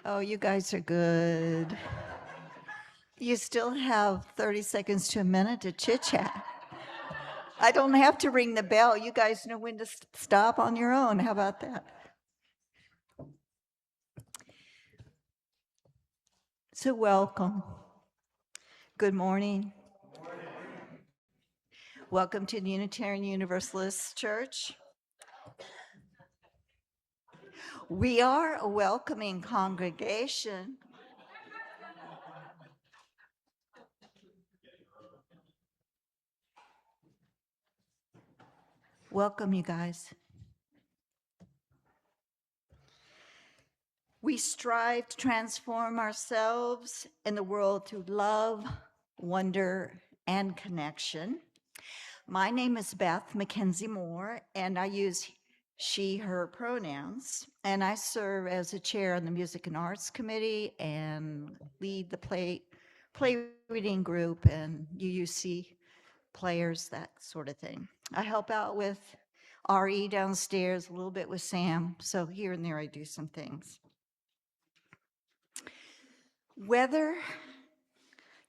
Oh, you guys are good. You still have 30 seconds to a minute to chit chat. I don't have to ring the bell. You guys know when to stop on your own. How about that? So, welcome. Good morning. Welcome to the Unitarian Universalist Church. We are a welcoming congregation. Welcome, you guys. We strive to transform ourselves and the world through love, wonder, and connection. My name is Beth Mackenzie Moore, and I use she, her pronouns, and I serve as a chair on the Music and Arts Committee and lead the play reading group and UUC players, that sort of thing. I help out with RE downstairs, a little bit with Sam, so here and there I do some things. Whether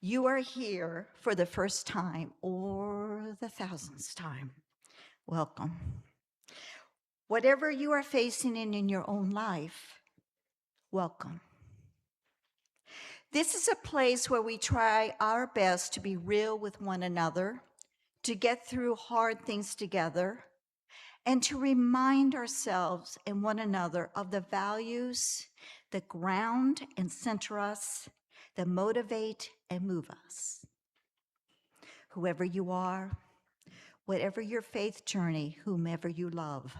you are here for the first time or the thousandth time, welcome. Whatever you are facing in your own life, welcome. This is a place where we try our best to be real with one another, to get through hard things together, and to remind ourselves and one another of the values that ground and center us, that motivate and move us. Whoever you are, whatever your faith journey, whomever you love,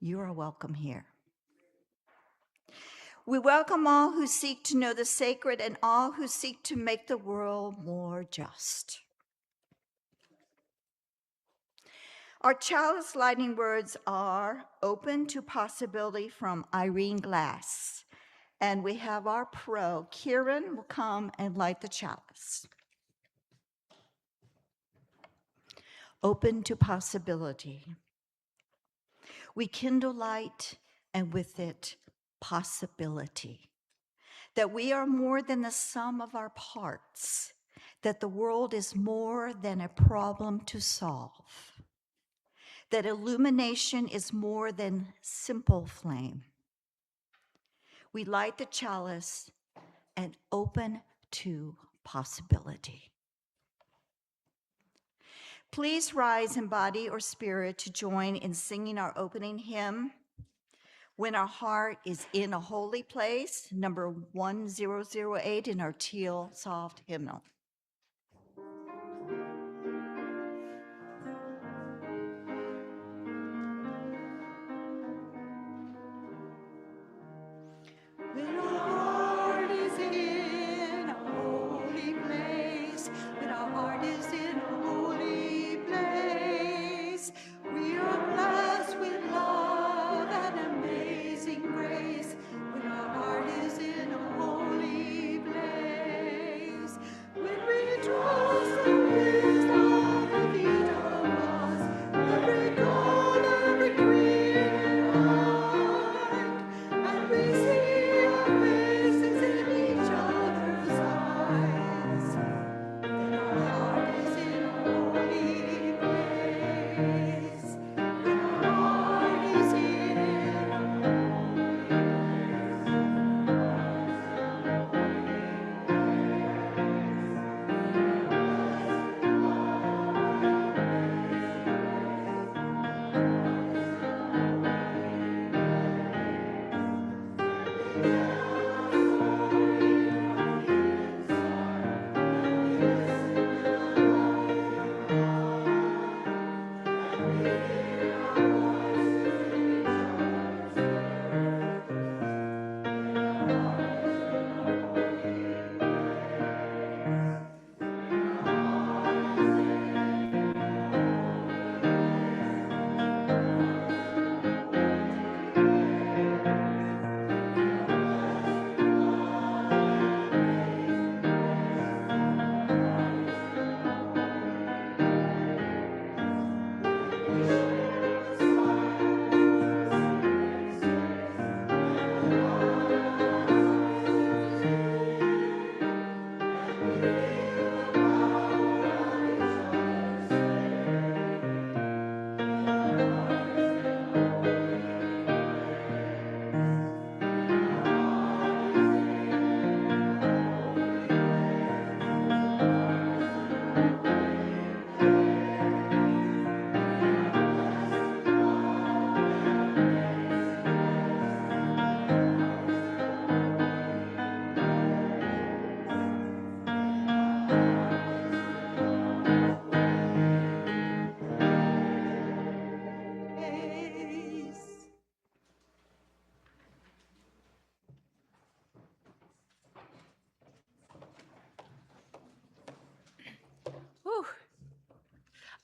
you are welcome here. We welcome all who seek to know the sacred and all who seek to make the world more just. Our chalice lighting words are open to possibility from Irene Glass. And we have our pro, Kieran, will come and light the chalice. Open to possibility. We kindle light and with it possibility. That we are more than the sum of our parts. That the world is more than a problem to solve. That illumination is more than simple flame. We light the chalice and open to possibility. Please rise in body or spirit to join in singing our opening hymn, When Our Heart is in a Holy Place, number 1008 in our teal soft hymnal. When our heart is in a holy place, when our heart is in a holy place, we are blessed with love and amazing grace. When our heart is in a holy place, when we trust the wisdom of each of us, every goal, every green heart, and we see our faces in each other's eyes. Then our heart is in a holy place. When our heart is in a holy place.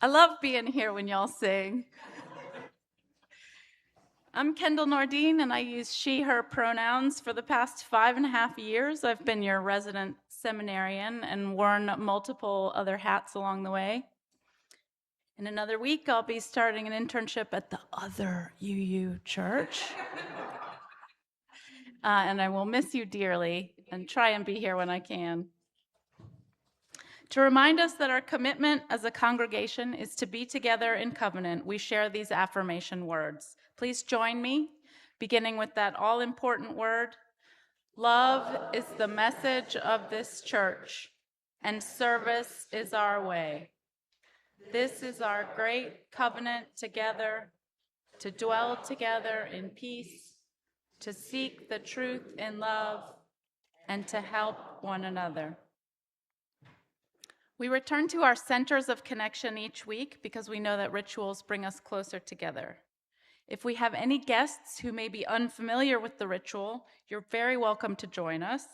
I love being here when y'all sing. I'm Kendall Nordin, and I use she, her pronouns. For the past 5.5 years, I've been your resident seminarian and worn multiple other hats along the way. In another week, I'll be starting an internship at the other UU church. And I will miss you dearly and try and be here when I can. To remind us that our commitment as a congregation is to be together in covenant, we share these affirmation words. Please join me, beginning with that all-important word. Love is the message of this church, and service is our way. This is our great covenant together, to dwell together in peace, to seek the truth in love, and to help one another. We return to our centers of connection each week because we know that rituals bring us closer together. If we have any guests who may be unfamiliar with the ritual, you're very welcome to join us.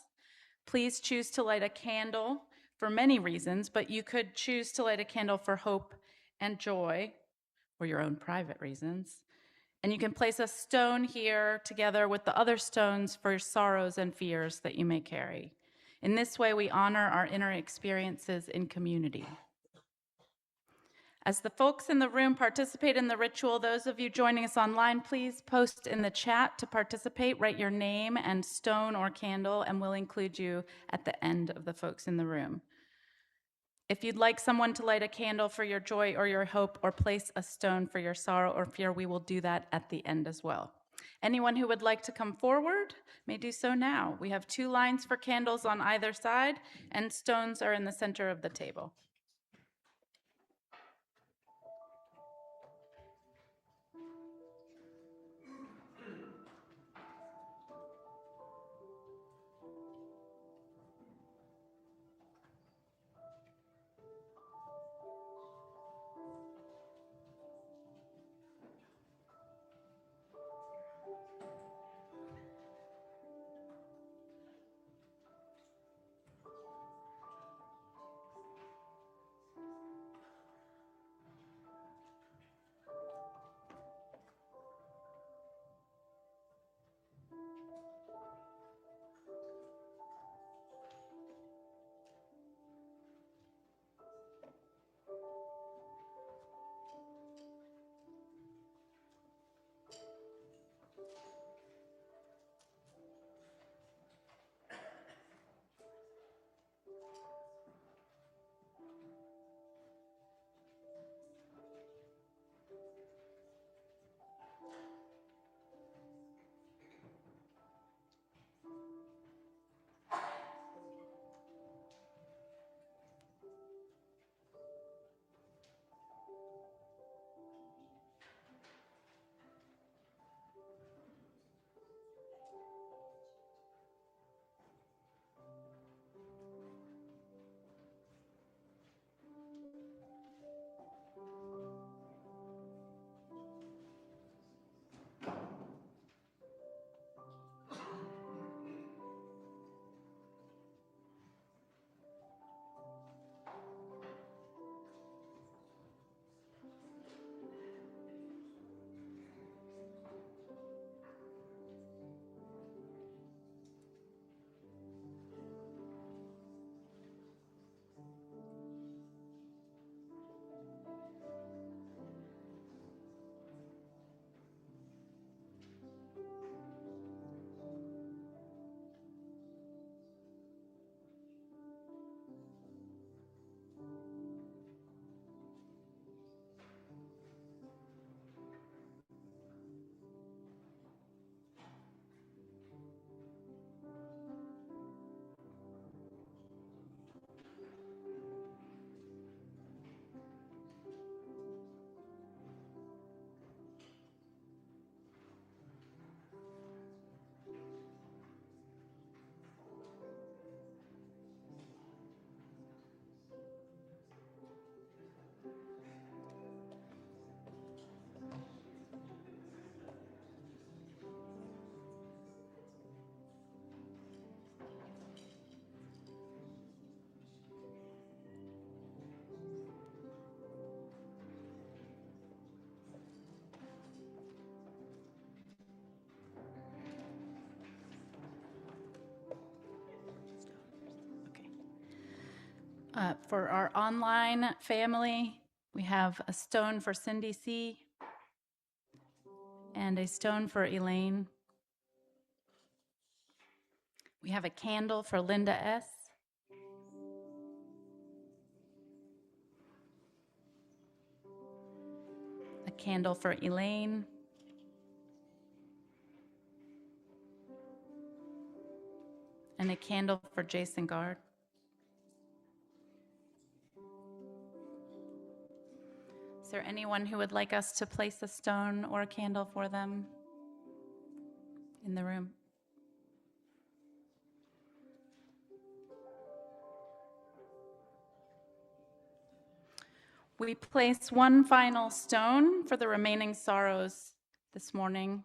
Please choose to light a candle for many reasons, but you could choose to light a candle for hope and joy, or your own private reasons. And you can place a stone here together with the other stones for sorrows and fears that you may carry. In this way, we honor our inner experiences in community. As the folks in the room participate in the ritual, those of you joining us online, please post in the chat to participate. Write your name and stone or candle, and we'll include you at the end of the folks in the room. If you'd like someone to light a candle for your joy or your hope, or place a stone for your sorrow or fear, we will do that at the end as well. Anyone who would like to come forward may do so now. We have 2 lines for candles on either side, and stones are in the center of the table. For our online family, we have a stone for Cindy C. and a stone for Elaine. We have a candle for Linda S. A candle for Elaine. And a candle for Jason Gard. Is there anyone who would like us to place a stone or a candle for them in the room? We place one final stone for the remaining sorrows this morning.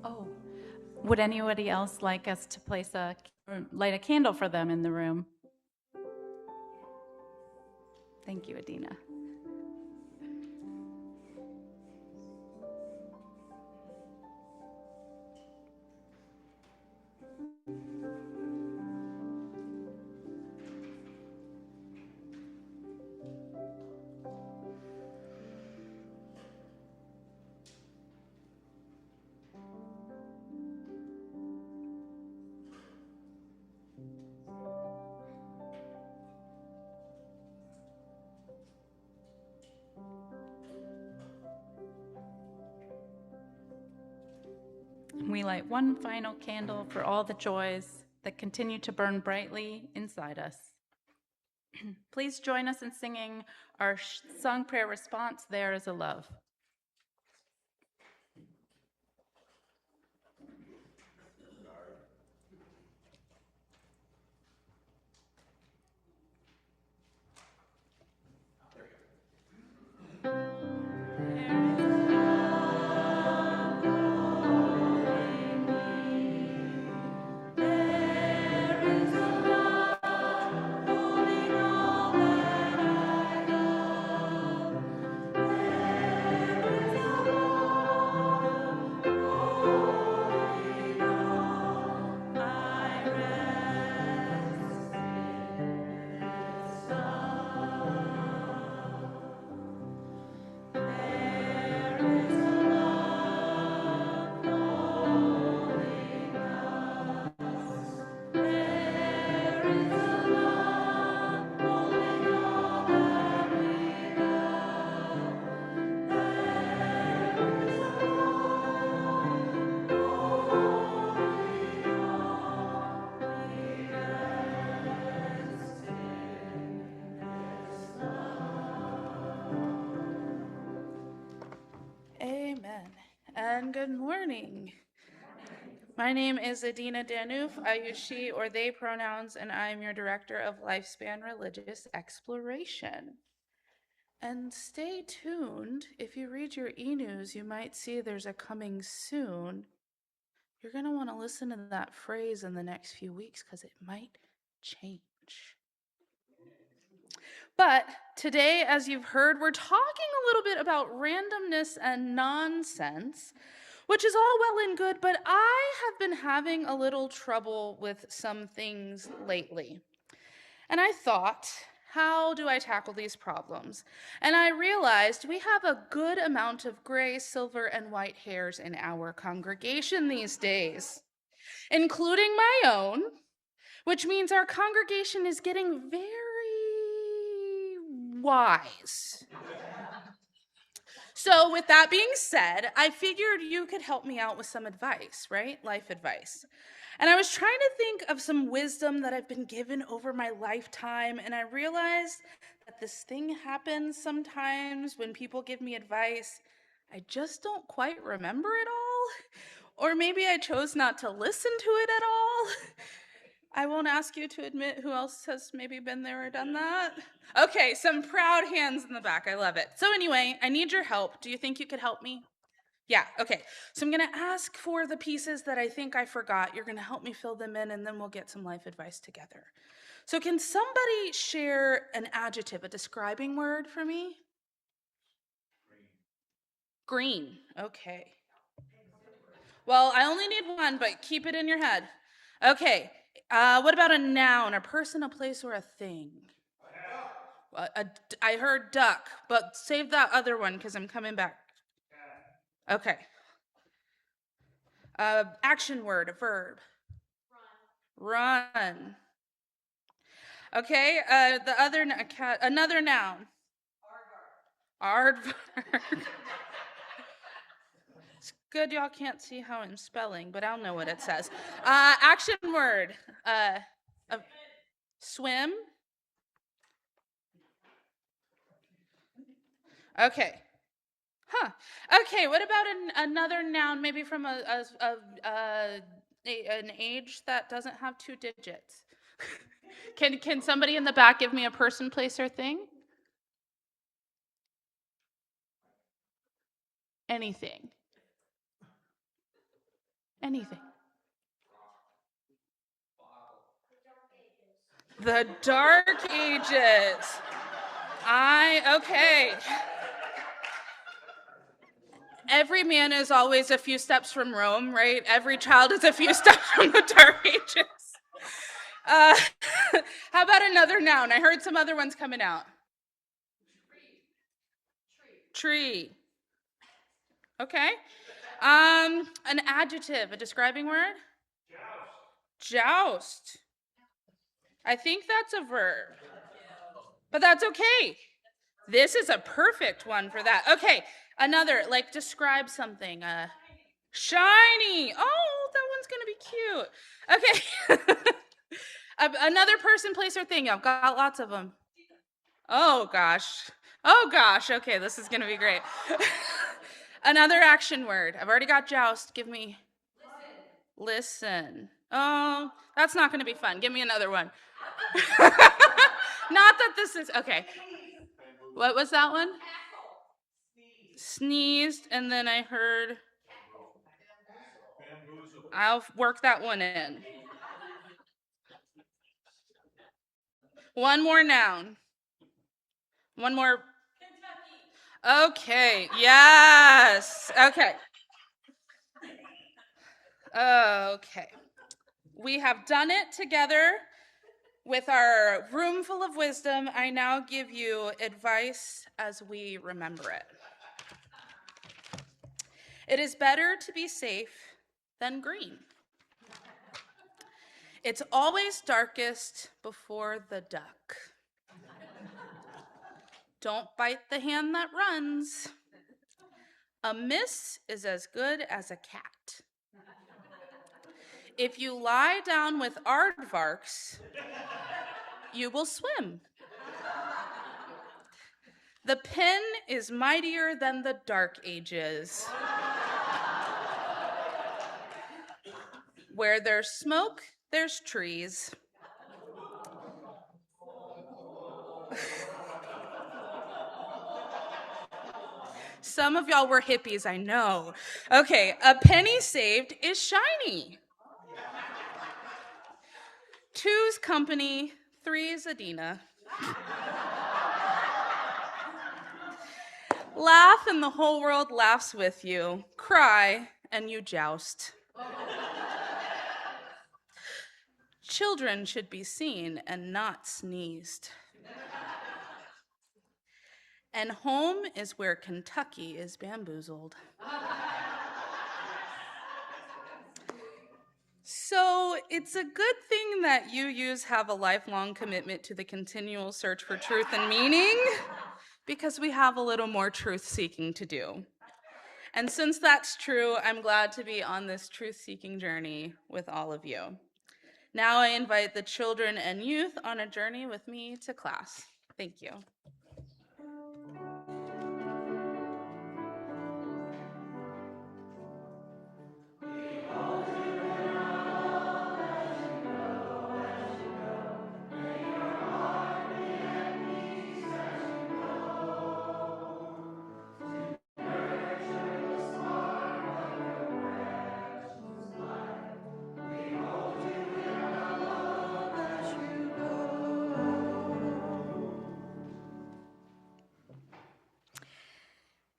Oh, would anybody else like us to light a candle for them in the room? Thank you, Adina. We light one final candle for all the joys that continue to burn brightly inside us. Please join us in singing our song prayer response, There is a Love. Amen. And good morning. My name is Adina Danuf. I use she or they pronouns, and I'm your director of Lifespan Religious Exploration. And stay tuned. If you read your e-news, you might see there's a coming soon. You're going to want to listen to that phrase in the next few weeks because it might change. But today, as you've heard, we're talking a little bit about randomness and nonsense, which is all well and good, but I have been having a little trouble with some things lately. And I thought, how do I tackle these problems? And I realized we have a good amount of gray, silver, and white hairs in our congregation these days, including my own, which means our congregation is getting very wise. So with that being said, I figured you could help me out with some advice, right? Life advice. And I was trying to think of some wisdom that I've been given over my lifetime, and I realized that this thing happens sometimes when people give me advice. I just don't quite remember it all, or maybe I chose not to listen to it at all. I won't ask you to admit who else has maybe been there or done that. Okay, some proud hands in the back. I love it. So anyway, I need your help. Do you think you could help me? Yeah, okay. So I'm going to ask for the pieces that I think I forgot. You're going to help me fill them in, and then we'll get some life advice together. So can somebody share an adjective, a describing word for me? Green. Okay. Well, I only need one, but keep it in your head. Okay. What about a noun? A person, a place, or a thing? I heard duck, but save that other one because I'm coming back. Okay. Action word, a verb. Run. Okay. Another noun. Aardvark. It's good y'all can't see how I'm spelling, but I'll know what it says. Action word. Swim. Okay. Huh. Okay, what about another noun, maybe from an age that doesn't have 2 digits? Can somebody in the back give me a person, place, or thing? Anything. Anything. The Dark Ages. Okay. Every man is always a few steps from Rome, right? Every child is a few steps from the Dark Ages. How about another noun? I heard some other ones coming out. Tree. Okay. An adjective, a describing word? Joust. I think that's a verb. But that's okay. This is a perfect one for that. Okay. Another, like describe something. Shiny. Oh, that one's going to be cute. Okay. Another person, place, or thing. I've got lots of them. Oh, gosh. Okay, this is going to be great. Another action word. I've already got joust. Give me. Listen. Oh, that's not going to be fun. Give me another one. Not that this is. Okay. What was that one? Sneezed, and then I heard. I'll work that one in. One more noun. One more. Okay. Yes. Okay. Okay. We have done it together with our room full of wisdom. I now give you advice as we remember it. It is better to be safe than green. It's always darkest before the duck. Don't bite the hand that runs. A miss is as good as a cat. If you lie down with aardvarks, you will swim. The pen is mightier than the Dark Ages. Where there's smoke, there's trees. Some of y'all were hippies, I know. Okay, a penny saved is shiny. 2's company, 3's Adina. Laugh and the whole world laughs with you. Cry and you joust. Children should be seen and not sneezed. And home is where Kentucky is bamboozled. So it's a good thing that you have a lifelong commitment to the continual search for truth and meaning, because we have a little more truth-seeking to do. And since that's true, I'm glad to be on this truth-seeking journey with all of you. Now I invite the children and youth on a journey with me to class. Thank you.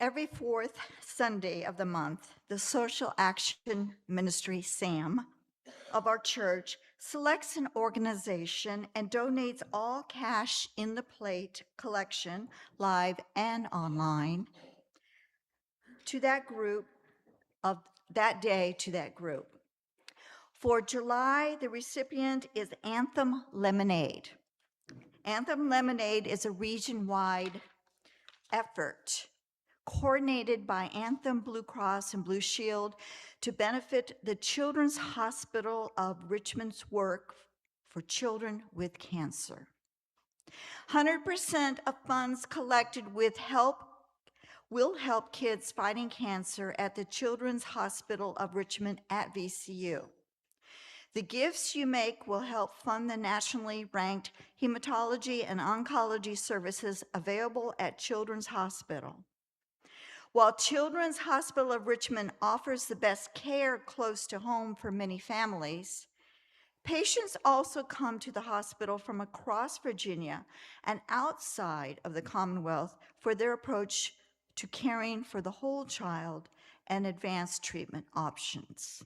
Every fourth Sunday of the month, the Social Action Ministry, SAM, of our church selects an organization and donates all cash in the plate collection, live and online, to that group of that day to that group. For July, the recipient is Anthem Lemonade. Anthem Lemonade is a region-wide effort coordinated by Anthem Blue Cross and Blue Shield to benefit the Children's Hospital of Richmond's work for children with cancer. 100% of funds collected will help kids fighting cancer at the Children's Hospital of Richmond at VCU. The gifts you make will help fund the nationally ranked hematology and oncology services available at Children's Hospital. While Children's Hospital of Richmond offers the best care close to home for many families, patients also come to the hospital from across Virginia and outside of the Commonwealth for their approach to caring for the whole child and advanced treatment options.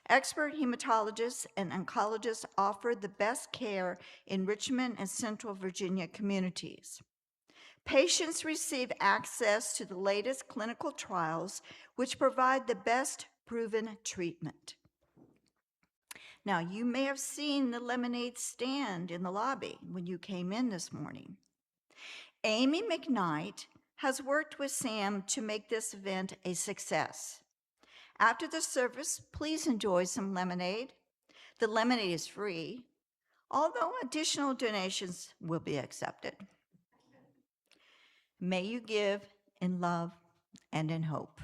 Expert hematologists and oncologists offer the best care in Richmond and Central Virginia communities. Patients receive access to the latest clinical trials, which provide the best proven treatment. Now, you may have seen the lemonade stand in the lobby when you came in this morning. Amy McKnight has worked with Sam to make this event a success. After the service, please enjoy some lemonade. The lemonade is free, although additional donations will be accepted. May you give in love and in hope.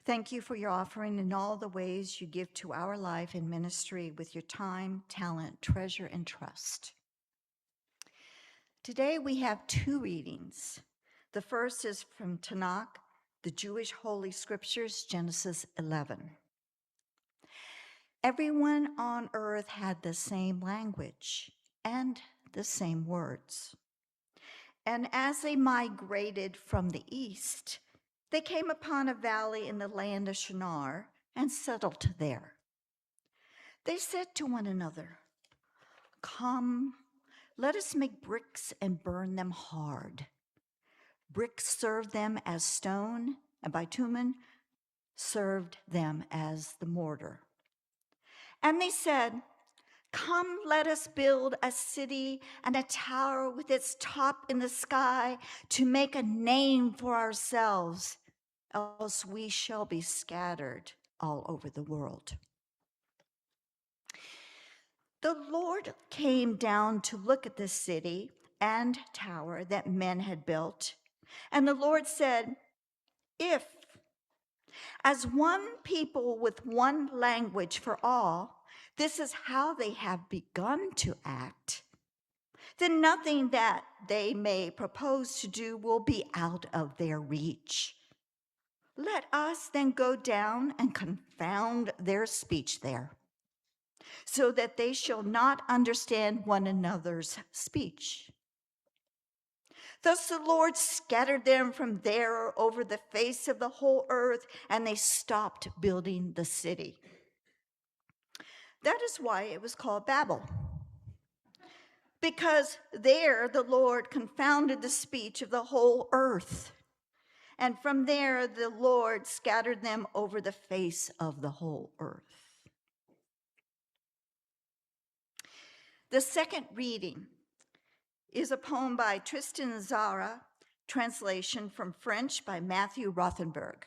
Thank you for your offering and all the ways you give to our life and ministry with your time, talent, treasure, and trust. Today we have two readings. The first is from Tanakh, the Jewish Holy Scriptures, Genesis 11. Everyone on earth had the same language and the same words. And as they migrated from the east, they came upon a valley in the land of Shinar and settled there. They said to one another, "Come, let us make bricks and burn them hard." Bricks served them as stone, and bitumen served them as the mortar. And they said, "Come, let us build a city and a tower with its top in the sky to make a name for ourselves. else we shall be scattered all over the world. The Lord came down to look at the city and tower that men had built. And the Lord said, if, as one people with one language for all, this is how they have begun to act, then nothing that they may propose to do will be out of their reach. Let us then go down and confound their speech there, so that they shall not understand one another's speech. Thus the Lord scattered them from there over the face of the whole earth, and they stopped building the city. That is why it was called Babel, because there the Lord confounded the speech of the whole earth. And from there the Lord scattered them over the face of the whole earth. The second reading is a poem by Tristan Zara, translation from French by Matthew Rothenberg.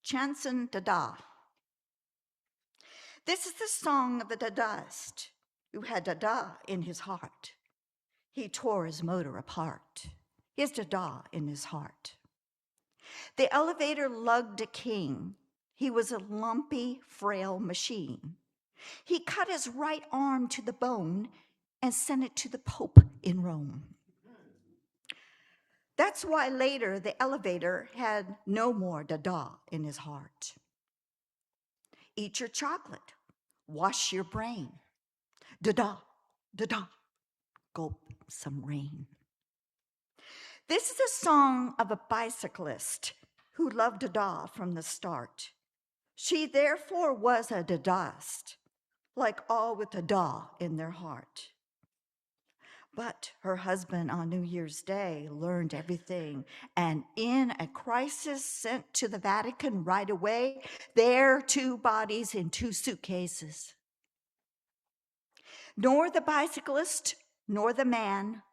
Chanson Dada. This is the song of a Dadaist who had Dada in his heart. He tore his motor apart. He has Dada in his heart. The elevator lugged a king. He was a lumpy, frail machine. He cut his right arm to the bone and sent it to the Pope in Rome. That's why later the elevator had no more Dada in his heart. Eat your chocolate, wash your brain. Dada, Dada, gulp some rain. This is a song of a bicyclist who loved Dada from the start. She therefore was a Dadaist, like all with Dada in their heart. But her husband on New Year's Day learned everything, and in a crisis sent to the Vatican right away, there 2 bodies in 2 suitcases. Nor the bicyclist nor the man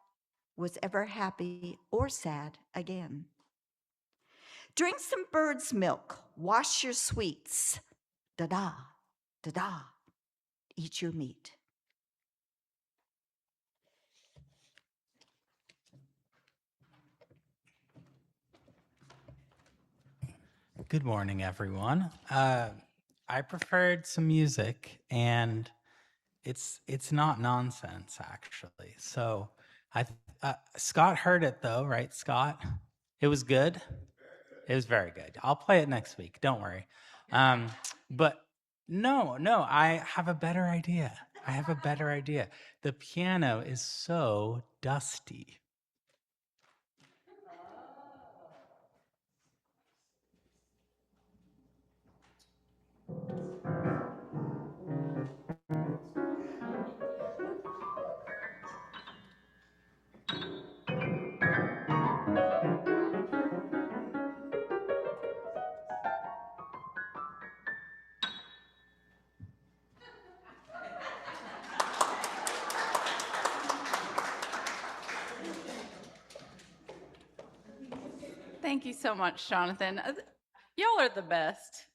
was ever happy or sad again. Drink some bird's milk, wash your sweets, Dada, Dada, eat your meat. Good morning, everyone. I prepared some music, and it's not nonsense, actually. So, Scott heard it though, right, Scott? It was good. It was very good. I'll play it next week. Don't worry. But no, I have a better idea. The piano is so dusty. Thank you so much, Jonathan. Y'all are the best.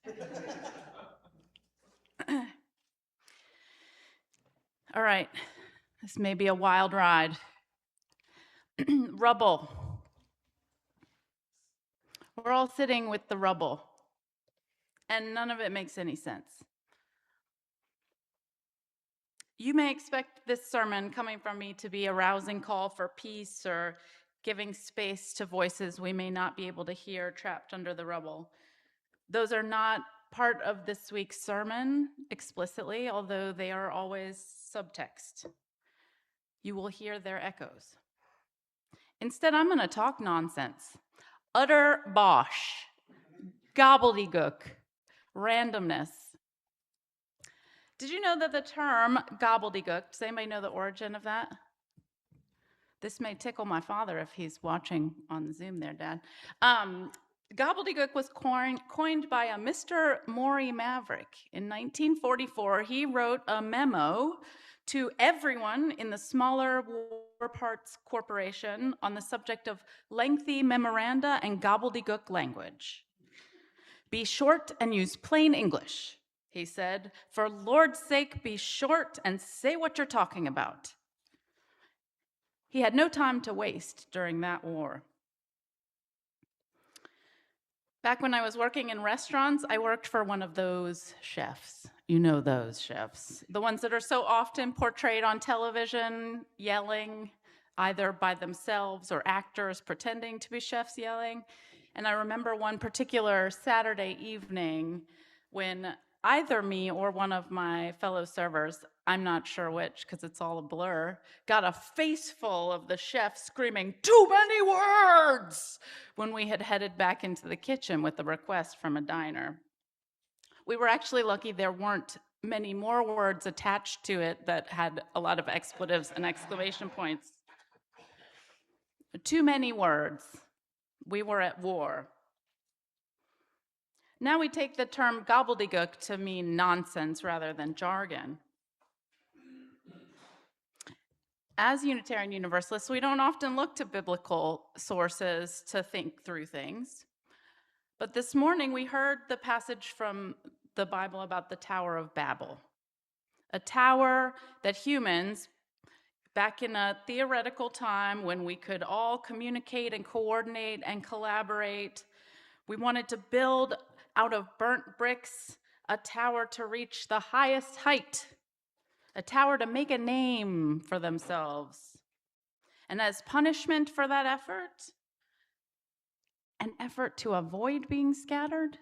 All right, this may be a wild ride. Rubble. We're all sitting with the rubble, and none of it makes any sense. You may expect this sermon coming from me to be a rousing call for peace or giving space to voices we may not be able to hear trapped under the rubble. Those are not part of this week's sermon explicitly, although they are always subtext. You will hear their echoes. Instead, I'm going to talk nonsense, utter bosh, gobbledygook, randomness. Did you know that the term gobbledygook, does anybody know the origin of that? This may tickle my father if he's watching on Zoom there, Dad. Gobbledygook was coined by a Mr. Maury Maverick. In 1944, he wrote a memo to everyone in the smaller War Parts Corporation on the subject of lengthy memoranda and gobbledygook language. Be short and use plain English, he said. For Lord's sake, be short and say what you're talking about. He had no time to waste during that war. Back when I was working in restaurants, I worked for one of those chefs. You know those chefs. The ones that are so often portrayed on television, yelling, either by themselves or actors pretending to be chefs yelling. And I remember one particular Saturday evening when either me or one of my fellow servers, I'm not sure which because it's all a blur, got a face full of the chef screaming, "Too many words!" when we had headed back into the kitchen with a request from a diner. We were actually lucky there weren't many more words attached to it that had a lot of expletives and exclamation points. Too many words. We were at war. Now we take the term gobbledygook to mean nonsense rather than jargon. As Unitarian Universalists, we don't often look to biblical sources to think through things. But this morning we heard the passage from the Bible about the Tower of Babel, a tower that humans, back in a theoretical time when we could all communicate and coordinate and collaborate, we wanted to build out of burnt bricks a tower to reach the highest height, a tower to make a name for themselves. And as punishment for that effort, an effort to avoid being scattered,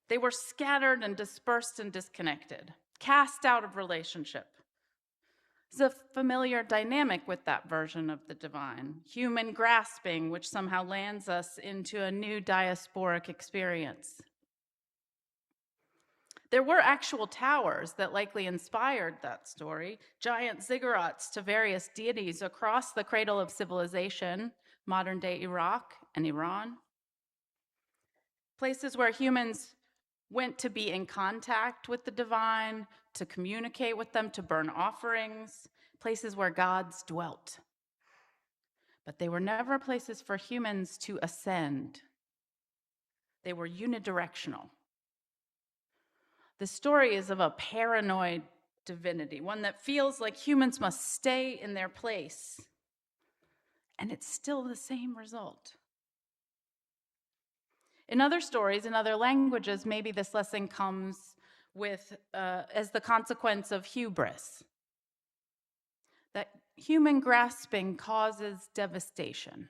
they were scattered and dispersed and disconnected, cast out of relationship. There's a familiar dynamic with that version of the divine, human grasping, which somehow lands us into a new diasporic experience. There were actual towers that likely inspired that story, giant ziggurats to various deities across the cradle of civilization, modern-day Iraq and Iran. Places where humans went to be in contact with the divine, to communicate with them, to burn offerings, places where gods dwelt. But they were never places for humans to ascend. They were unidirectional. The story is of a paranoid divinity, one that feels like humans must stay in their place. And it's still the same result. In other stories, in other languages, maybe this lesson comes with as the consequence of hubris. That human grasping causes devastation.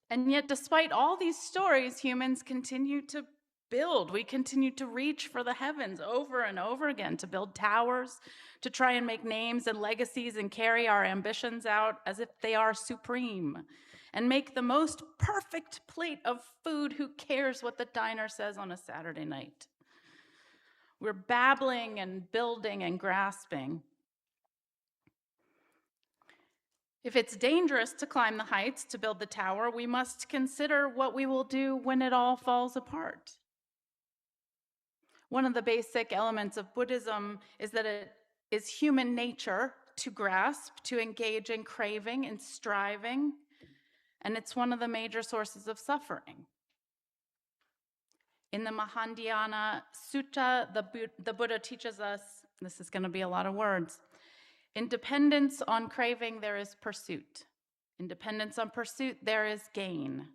And yet, despite all these stories, humans continue to build. We continue to reach for the heavens over and over again, to build towers, to try and make names and legacies and carry our ambitions out as if they are supreme, and make the most perfect plate of food. Who cares what the diner says on a Saturday night? We're babbling and building and grasping. If it's dangerous to climb the heights to build the tower, we must consider what we will do when it all falls apart. One of the basic elements of Buddhism is that it is human nature to grasp, to engage in craving and striving, and it's one of the major sources of suffering. In the Mahandhyana Sutta, the Buddha teaches us, this is going to be a lot of words, in dependence on craving, there is pursuit. In dependence on pursuit, there is gain.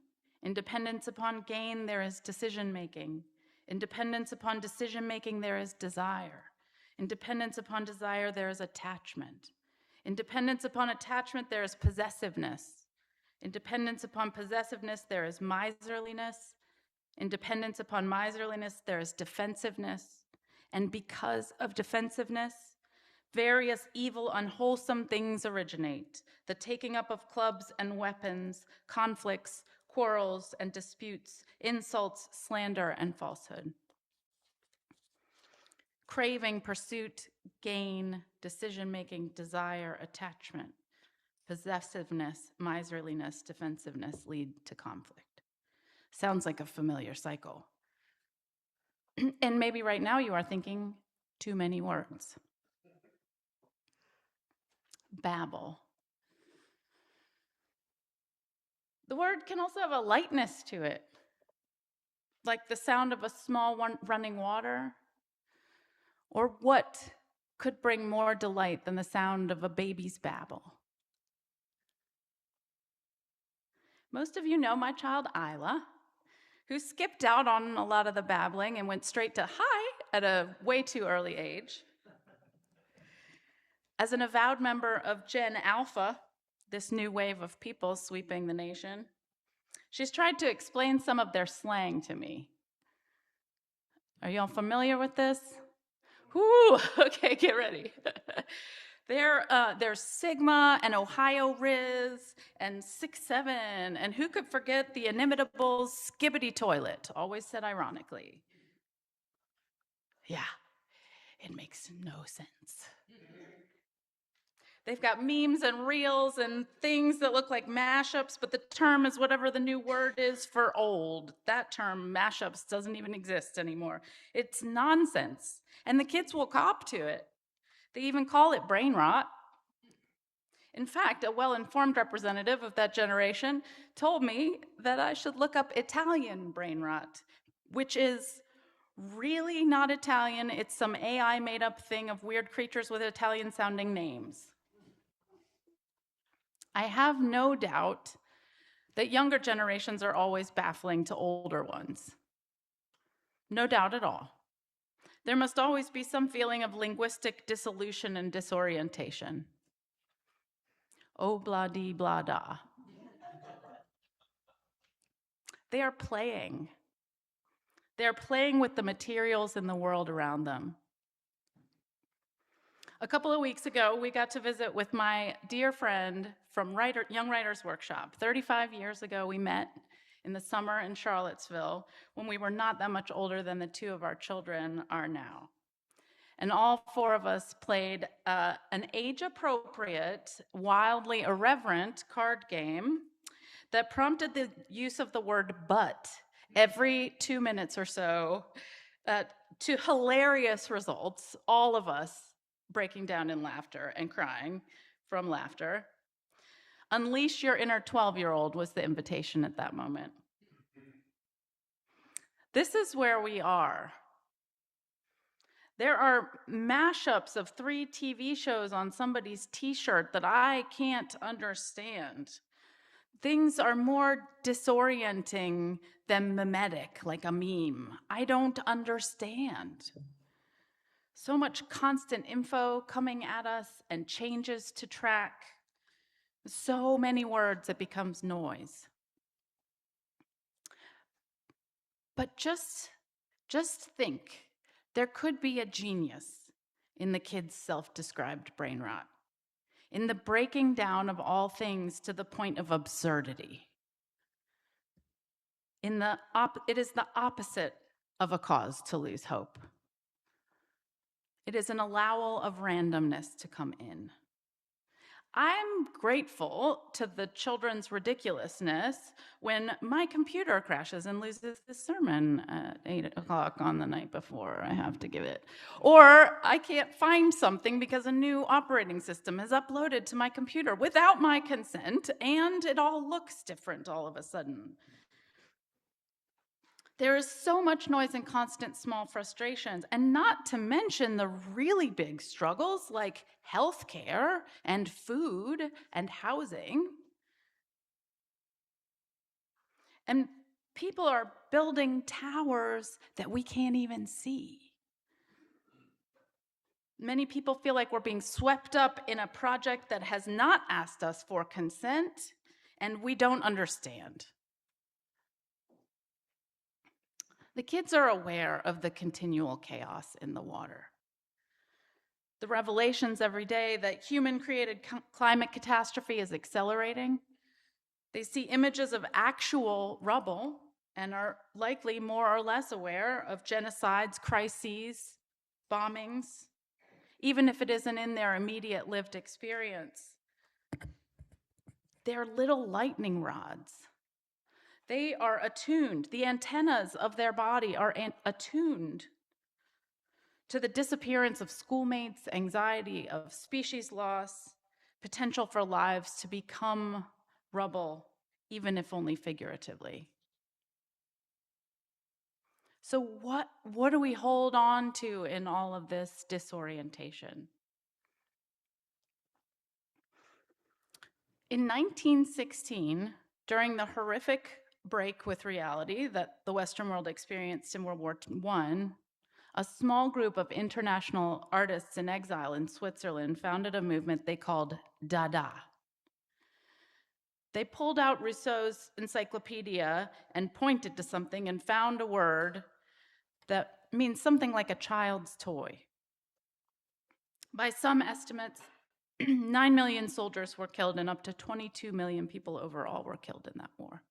In dependence upon gain, there is decision-making. In dependence upon decision-making, there is desire. In dependence upon desire, there is attachment. In dependence upon attachment, there is possessiveness. In dependence upon possessiveness, there is miserliness. In dependence upon miserliness, there is defensiveness. And because of defensiveness, various evil, unwholesome things originate. The taking up of clubs and weapons, conflicts, quarrels and disputes, insults, slander, and falsehood. Craving, pursuit, gain, decision-making, desire, attachment, possessiveness, miserliness, defensiveness lead to conflict. Sounds like a familiar cycle. And maybe right now you are thinking, Too many words. Babble. The word can also have a lightness to it, like the sound of a small running water. Or what could bring more delight than the sound of a baby's babble? Most of you know my child Isla, who skipped out on a lot of the babbling and went straight to hi at a way too early age. As an avowed member of Gen Alpha, this new wave of people sweeping the nation, she's tried to explain some of their slang to me. Are y'all familiar with this? Whoo, okay, get ready. There's Sigma and Ohio Riz and 6'7", and who could forget the inimitable Skibbity Toilet, always said ironically. Yeah, it makes no sense. They've got memes and reels and things that look like mashups, but the term is whatever the new word is for old. That term, mashups, doesn't even exist anymore. It's nonsense, and the kids will cop to it. They even call it brain rot. In fact, a well-informed representative of that generation told me that I should look up Italian brain rot, which is really not Italian. It's some AI made-up thing of weird creatures with Italian-sounding names. I have no doubt that younger generations are always baffling to older ones. No doubt at all. There must always be some feeling of linguistic dissolution and disorientation. Oh, blah dee blah da. They are playing. They're playing with the materials in the world around them. A couple of weeks ago, we got to visit with my dear friend from Young Writers Workshop. 35 years ago, we met in the summer in Charlottesville when we were not that much older than the two of our children are now. And all four of us played an age-appropriate, wildly irreverent card game that prompted the use of the word but every 2 minutes or so to hilarious results, all of us breaking down in laughter and crying from laughter. Unleash your inner 12-year-old was the invitation at that moment. This is where we are. There are mashups of 3 TV shows on somebody's t-shirt that I can't understand. Things are more disorienting than mimetic, like a meme. I don't understand. So much constant info coming at us and changes to track. So many words, it becomes noise. But just think, there could be a genius in the kids' self-described brain rot, in the breaking down of all things to the point of absurdity. It is the opposite of a cause to lose hope. It is an allowal of randomness to come in. I'm grateful to the children's ridiculousness when my computer crashes and loses the sermon at 8 o'clock on the night before I have to give it. Or I can't find something because a new operating system is uploaded to my computer without my consent, and it all looks different all of a sudden. There is so much noise and constant small frustrations, and not to mention the really big struggles like healthcare and food and housing. And people are building towers that we can't even see. Many people feel like we're being swept up in a project that has not asked us for consent, and we don't understand. The kids are aware of the continual chaos in the water. The revelations every day that human-created climate catastrophe is accelerating. They see images of actual rubble and are likely more or less aware of genocides, crises, bombings, even if it isn't in their immediate lived experience. They're little lightning rods. They are attuned. The antennas of their body are attuned to the disappearance of schoolmates, anxiety of species loss, potential for lives to become rubble, even if only figuratively. So what do we hold on to in all of this disorientation? In 1916, during the horrific break with reality that the Western world experienced in World War I, a small group of international artists in exile in Switzerland founded a movement they called Dada. They pulled out Rousseau's encyclopedia and pointed to something and found a word that means something like a child's toy. By some estimates, 9 million soldiers were killed and up to 22 million people overall were killed in that war.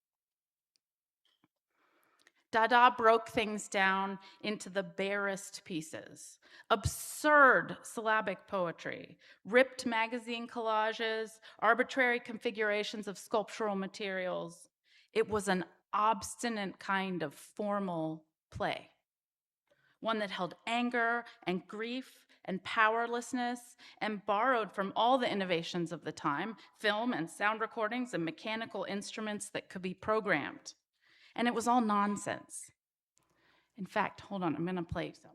Dada broke things down into the barest pieces. Absurd syllabic poetry, ripped magazine collages, arbitrary configurations of sculptural materials. It was an obstinate kind of formal play, one that held anger and grief and powerlessness and borrowed from all the innovations of the time, film and sound recordings and mechanical instruments that could be programmed. And it was all nonsense. In fact, hold on, I'm gonna play some.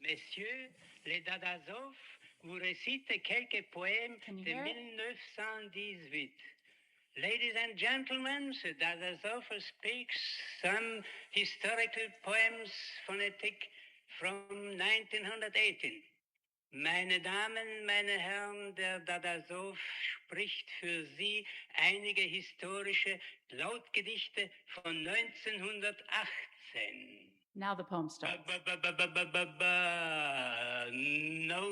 Messieurs les Dadazov vous récitent quelques poèmes de 1918. Ladies and gentlemen, the Dadazov speaks some historical poems phonetic from 1918. Meine Damen, meine Herren, der Dadazov spricht für Sie einige historische Lautgedichte von 1918. Now the poem starts. No,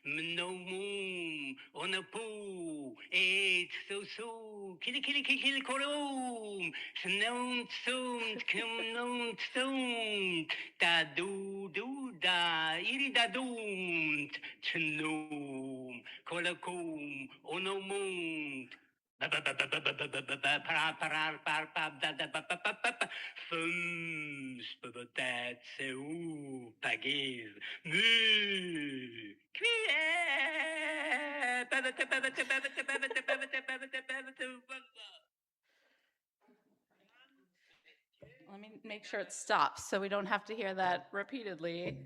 no moon, on a poo, it's so, kill, korum, snow, stone, da do, da, iri da doom, snow, kolakum, on a moon. Let me make sure it stops so we don't have to hear that repeatedly.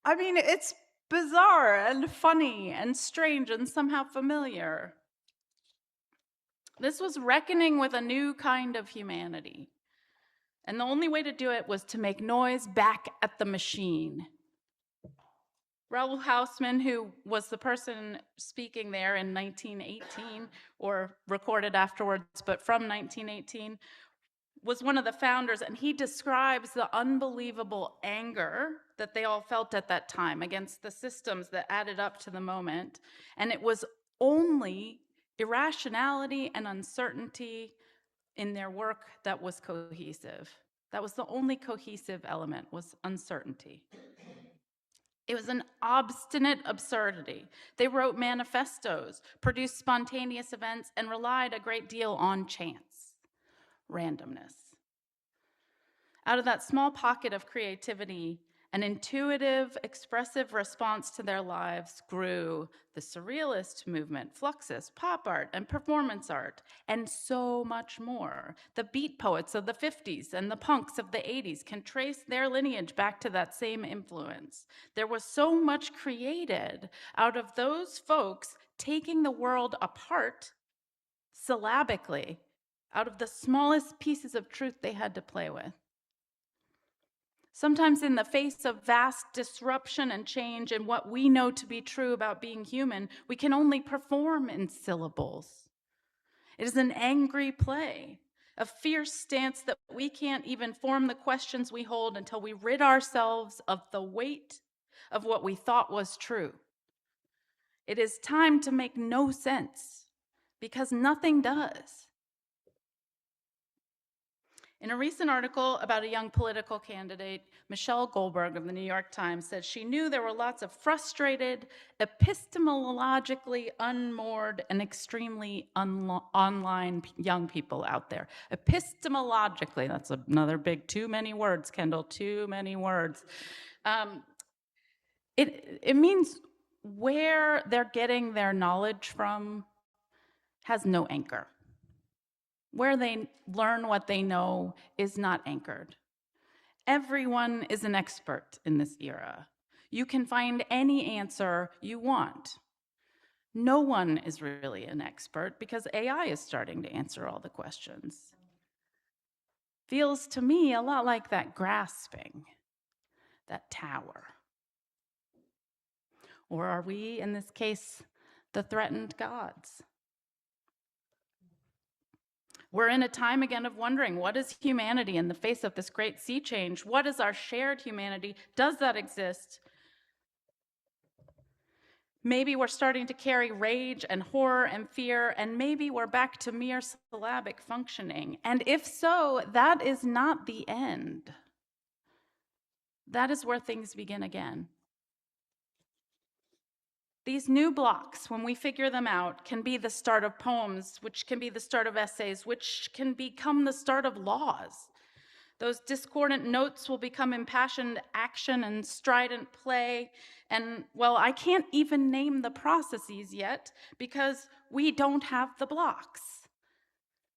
I mean, it's bizarre and funny and strange and somehow familiar. This was reckoning with a new kind of humanity. And the only way to do it was to make noise back at the machine. Raoul Hausmann, who was the person speaking there in 1918, or recorded afterwards, but from 1918, was one of the founders, and he describes the unbelievable anger that they all felt at that time against the systems that added up to the moment. And it was only irrationality and uncertainty in their work that was cohesive. That was the only cohesive element, was uncertainty. It was an obstinate absurdity. They wrote manifestos, produced spontaneous events, and relied a great deal on chance, randomness. Out of that small pocket of creativity, an intuitive, expressive response to their lives grew the surrealist movement, Fluxus, pop art, and performance art, and so much more. The beat poets of the 50s and the punks of the 80s can trace their lineage back to that same influence. There was so much created out of those folks taking the world apart syllabically, out of the smallest pieces of truth they had to play with. Sometimes in the face of vast disruption and change in what we know to be true about being human, we can only perform in syllables. It is an angry play, a fierce stance that we can't even form the questions we hold until we rid ourselves of the weight of what we thought was true. It is time to make no sense, because nothing does. In a recent article about a young political candidate, Michelle Goldberg of the New York Times said she knew there were lots of frustrated, epistemologically unmoored, and extremely online young people out there. Epistemologically, that's another big, too many words, Kendall, too many words. It means where they're getting their knowledge from has no anchor. Where they learn what they know is not anchored. Everyone is an expert in this era. You can find any answer you want. No one is really an expert because AI is starting to answer all the questions. Feels to me a lot like that grasping, that tower. Or are we, in this case, the threatened gods? We're in a time again of wondering, what is humanity in the face of this great sea change? What is our shared humanity? Does that exist? Maybe we're starting to carry rage and horror and fear, and maybe we're back to mere syllabic functioning. And if so, that is not the end. That is where things begin again. These new blocks, when we figure them out, can be the start of poems, which can be the start of essays, which can become the start of laws. Those discordant notes will become impassioned action and strident play. And, well, I can't even name the processes yet because we don't have the blocks.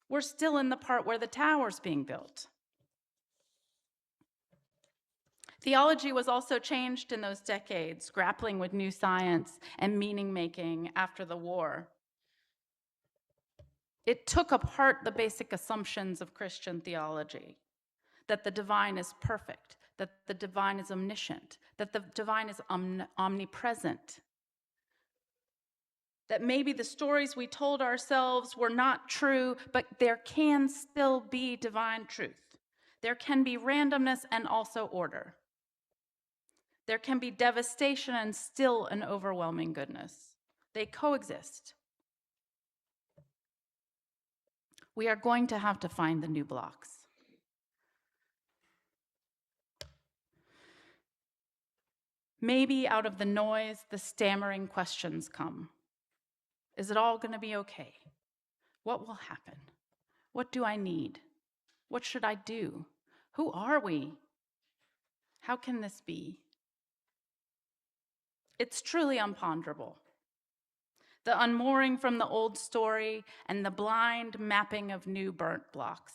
We're still in the part where the tower's being built. Theology was also changed in those decades, grappling with new science and meaning-making after the war. It took apart the basic assumptions of Christian theology, that the divine is perfect, that the divine is omniscient, that the divine is omnipresent, that maybe the stories we told ourselves were not true, but there can still be divine truth. There can be randomness and also order. There can be devastation and still an overwhelming goodness. They coexist. We are going to have to find the new blocks. Maybe out of the noise, the stammering questions come. Is it all going to be okay? What will happen? What do I need? What should I do? Who are we? How can this be? It's truly unponderable. The unmooring from the old story and the blind mapping of new burnt blocks.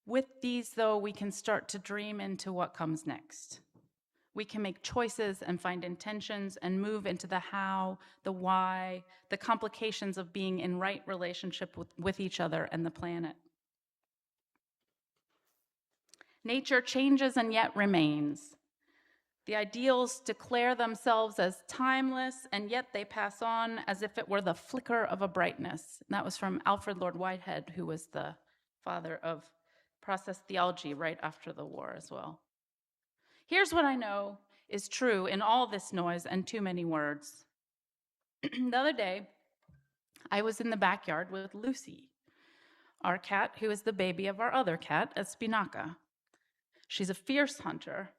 With these, though, we can start to dream into what comes next. We can make choices and find intentions and move into the how, the why, the complications of being in right relationship with each other and the planet. Nature changes and yet remains. The ideals declare themselves as timeless, and yet they pass on as if it were the flicker of a brightness. And that was from Alfred Lord Whitehead, who was the father of process theology right after the war as well. Here's what I know is true in all this noise and too many words. The other day, I was in the backyard with Lucy, our cat, who is the baby of our other cat, Espinaca. She's a fierce hunter.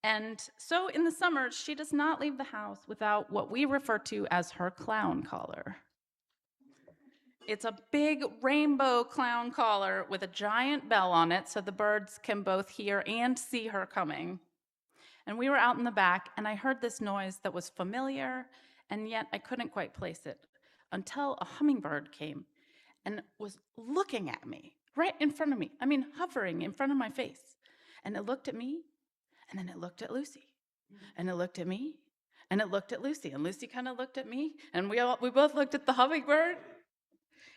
And so in the summers, she does not leave the house without what we refer to as her clown collar. It's a big rainbow clown collar with a giant bell on it so the birds can both hear and see her coming. And we were out in the back, and I heard this noise that was familiar, and yet I couldn't quite place it until a hummingbird came and was looking at me, right in front of me. I mean, hovering in front of my face. And it looked at me, and then it looked at Lucy, and it looked at me, and it looked at Lucy, and Lucy kind of looked at me, and we both looked at the hummingbird,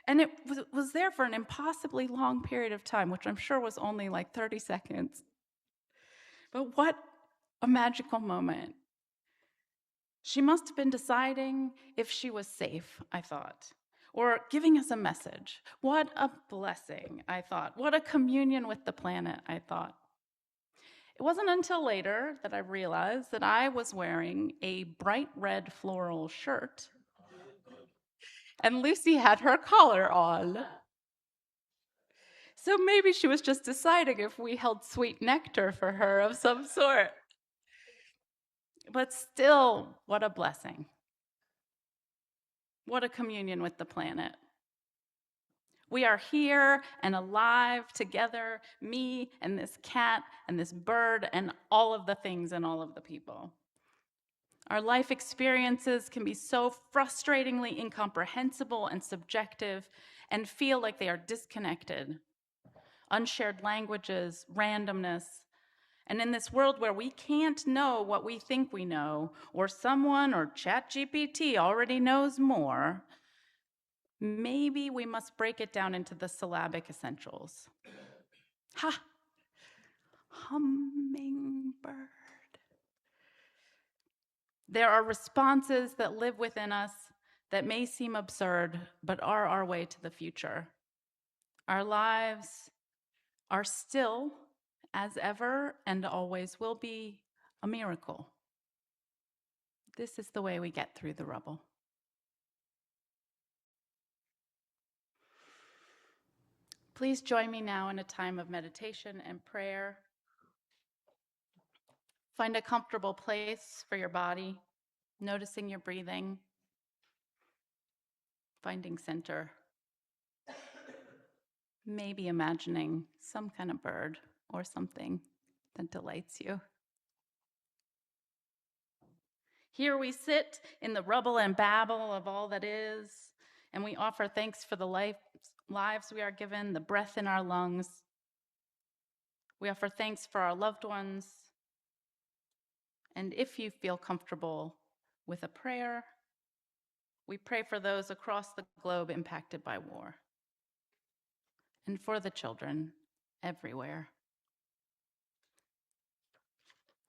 and it was there for an impossibly long period of time, which I'm sure was only like 30 seconds. But what a magical moment. She must have been deciding if she was safe, I thought, or giving us a message. What a blessing, I thought. What a communion with the planet, I thought. It wasn't until later that I realized that I was wearing a bright red floral shirt, and Lucy had her collar on. So maybe she was just deciding if we held sweet nectar for her of some sort. But still, what a blessing. What a communion with the planet. We are here and alive together, me and this cat and this bird and all of the things and all of the people. Our life experiences can be so frustratingly incomprehensible and subjective and feel like they are disconnected. Unshared languages, randomness, and in this world where we can't know what we think we know, or someone or ChatGPT already knows more, maybe we must break it down into the syllabic essentials. Ha! Hummingbird. There are responses that live within us that may seem absurd, but are our way to the future. Our lives are still, as ever and always will be, a miracle. This is the way we get through the rubble. Please join me now in a time of meditation and prayer. Find a comfortable place for your body, noticing your breathing, finding center, maybe imagining some kind of bird or something that delights you. Here we sit in the rubble and babble of all that is, and we offer thanks for the lives we are given, the breath in our lungs. We offer thanks for our loved ones. And if you feel comfortable with a prayer, we pray for those across the globe impacted by war, and for the children everywhere.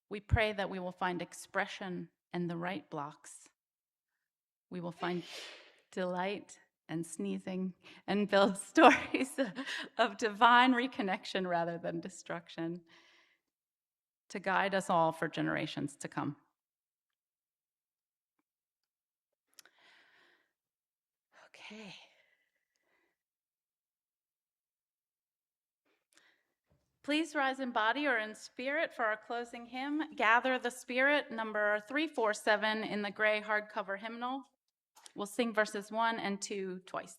We pray that we will find expression and the right blocks. We will find delight and sneezing and build stories of divine reconnection rather than destruction to guide us all for generations to come. Okay. Please rise in body or in spirit for our closing hymn, Gather the Spirit, number 347 in the gray hardcover hymnal. We'll sing verses 1 and 2 twice.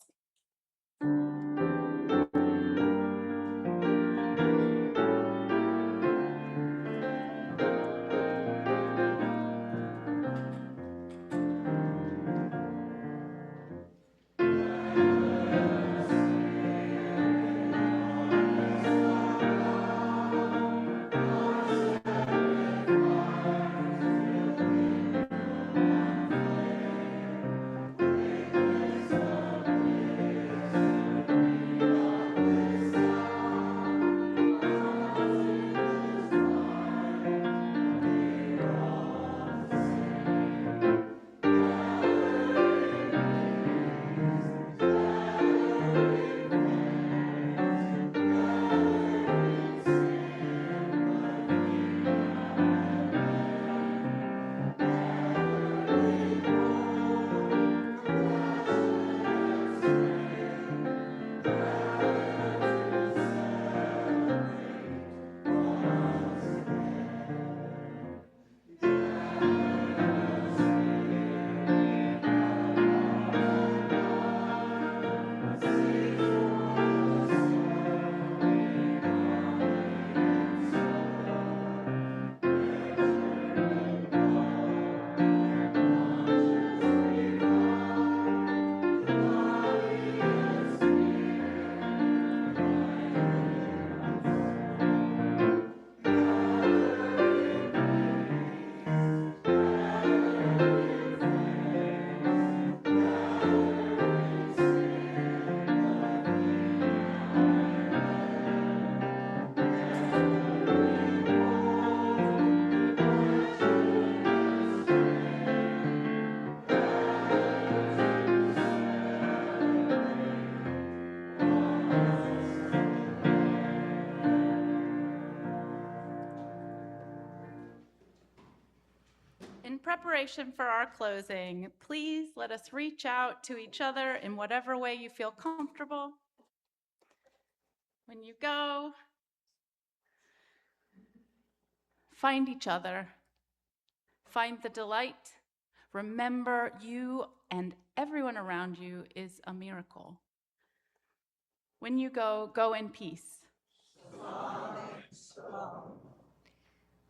In preparation for our closing, please let us reach out to each other in whatever way you feel comfortable. When you go, find each other, find the delight. Remember, you and everyone around you is a miracle. When you go, go in peace.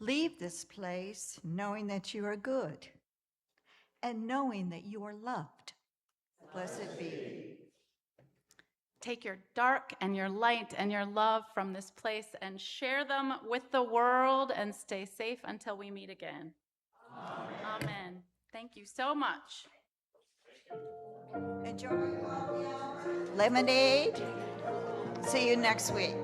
Leave this place knowing that you are good and knowing that you are loved. Blessed be. Take your dark and your light and your love from this place and share them with the world, and stay safe until we meet again. Amen. Thank you so much. Enjoy lemonade. See you next week.